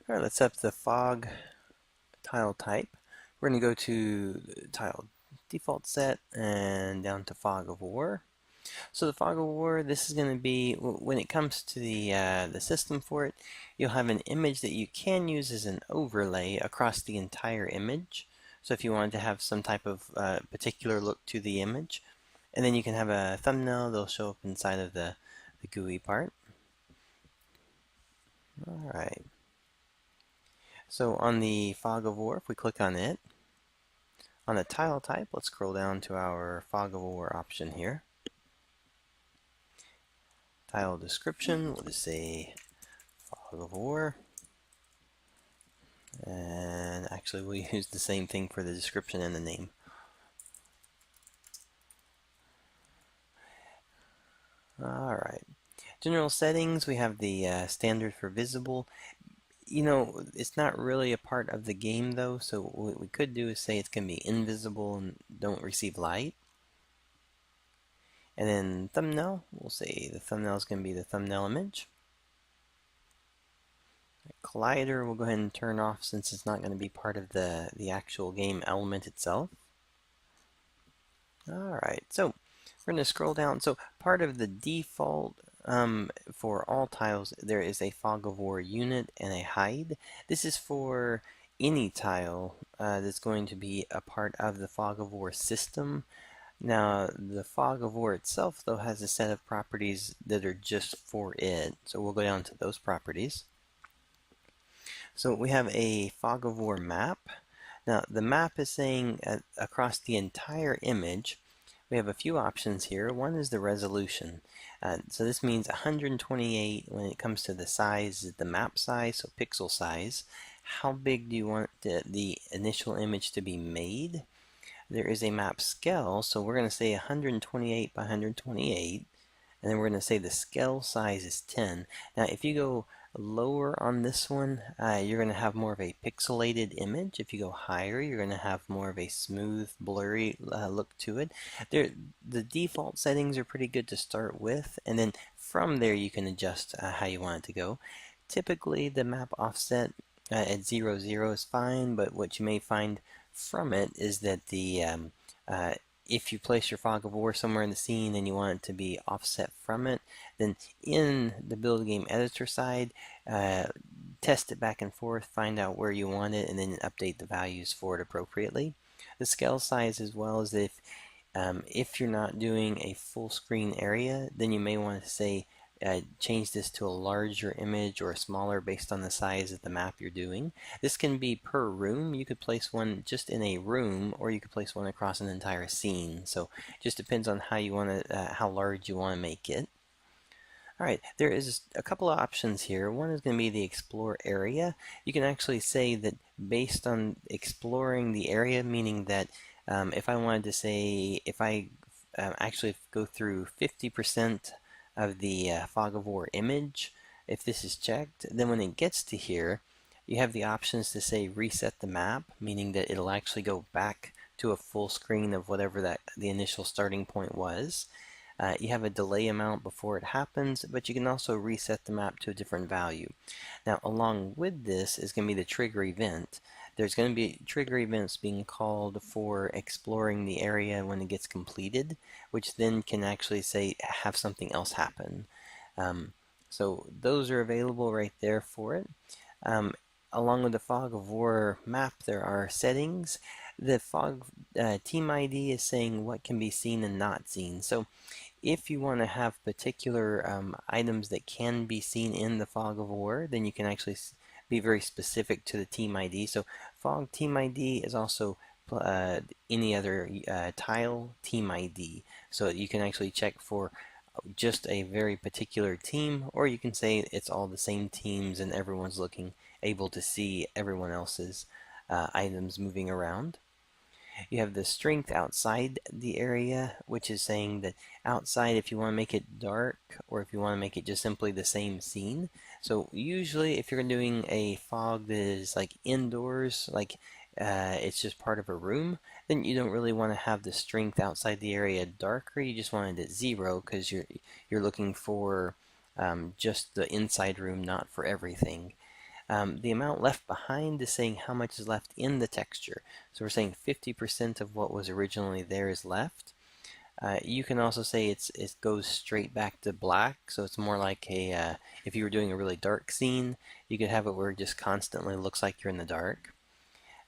All right, let's set up the fog tile type. We're going to go to tile default set and down to fog of war. So the fog of war, this is going to be, when it comes to the system for it, you'll have an image that you can use as an overlay across the entire image. So if you wanted to have some type of particular look to the image, and then you can have a thumbnail that'll show up inside of the GUI part. All right. So on the fog of war, if we click on it, on the tile type, let's scroll down to our fog of war option here. Tile description, we'll just say fog of war. And actually we'll use the same thing for the description and the name. Alright. General settings, we have the standard for visible. You know, it's not really a part of the game though, so what we could do is say it's going to be invisible and don't receive light. And then thumbnail, we'll say the thumbnail is going to be the thumbnail image. Collider we'll go ahead and turn off since it's not going to be part of the actual game element itself. Alright, so we're going to scroll down. So part of the default for all tiles, there is a fog of war unit and a hide. This is for any tile that's going to be a part of the fog of war system. Now, the fog of war itself, though, has a set of properties that are just for it. So we'll go down to those properties. So we have a fog of war map. Now, the map is saying across the entire image, we have a few options here. One is the resolution. So this means 128 when it comes to the size, the map size, so pixel size. How big do you want the initial image to be made? There is a map scale, so we're going to say 128 by 128, and then we're going to say the scale size is 10. Now, if you go lower on this one, you're going to have more of a pixelated image. If you go higher, you're going to have more of a smooth, blurry look to it. The default settings are pretty good to start with, and then from there you can adjust how you want it to go. Typically, the map offset at 0, 0 is fine, but what you may find from it is that the if you place your fog of war somewhere in the scene and you want it to be offset from it, then in the build game editor side, test it back and forth, find out where you want it, and then update the values for it appropriately. The scale size as well is if you're not doing a full screen area, then you may want to say change this to a larger image or a smaller based on the size of the map you're doing. This can be per room. You could place one just in a room, or you could place one across an entire scene. So it just depends on how you want to, how large you want to make it. Alright, there is a couple of options here. One is going to be the explore area. You can actually say that based on exploring the area, meaning that if I wanted to say, if I actually go through 50% of the fog of war image, if this is checked, then when it gets to here, you have the options to say reset the map, meaning that it'll actually go back to a full screen of whatever the initial starting point was. You have a delay amount before it happens, but you can also reset the map to a different value. Now, along with this is going to be the trigger event. There's going to be trigger events being called for exploring the area when it gets completed, which then can actually say have something else happen. So those are available right there for it. Along with the fog of war map, there are settings. The fog team ID is saying what can be seen and not seen. So if you want to have particular items that can be seen in the fog of war, then you can actually be very specific to the team ID. So fog team ID is also any other tile team ID. So you can actually check for just a very particular team, or you can say it's all the same teams and everyone's able to see everyone else's items moving around. You have the strength outside the area, which is saying that outside, if you want to make it dark or if you want to make it just simply the same scene. So usually if you're doing a fog that is like indoors, like it's just part of a room, then you don't really want to have the strength outside the area darker. You just want it at 0 because you're looking for just the inside room, not for everything. The amount left behind is saying how much is left in the texture. So we're saying 50% of what was originally there is left. You can also say it goes straight back to black, so it's more like if you were doing a really dark scene, you could have it where it just constantly looks like you're in the dark.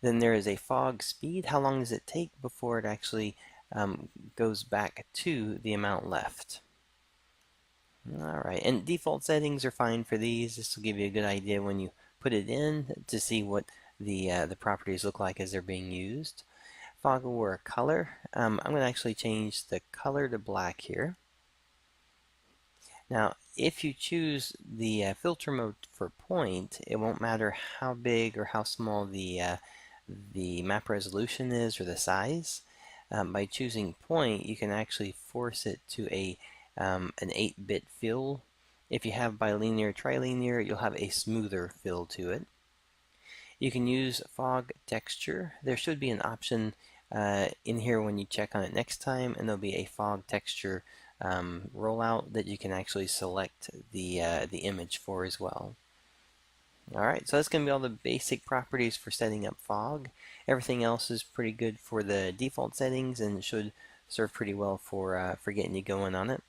Then there is a fog speed. How long does it take before it actually goes back to the amount left? Alright, and default settings are fine for these. This will give you a good idea when you put it in to see what the properties look like as they're being used. Fog of war color. I'm going to actually change the color to black here. Now, if you choose the filter mode for point, it won't matter how big or how small the map resolution is or the size. By choosing point, you can actually force it to an 8-bit fill. If you have bilinear, trilinear, you'll have a smoother fill to it. You can use fog texture. There should be an option in here when you check on it next time, and there'll be a fog texture rollout that you can actually select the image for as well. Alright, so that's going to be all the basic properties for setting up fog. Everything else is pretty good for the default settings and should serve pretty well for getting you going on it.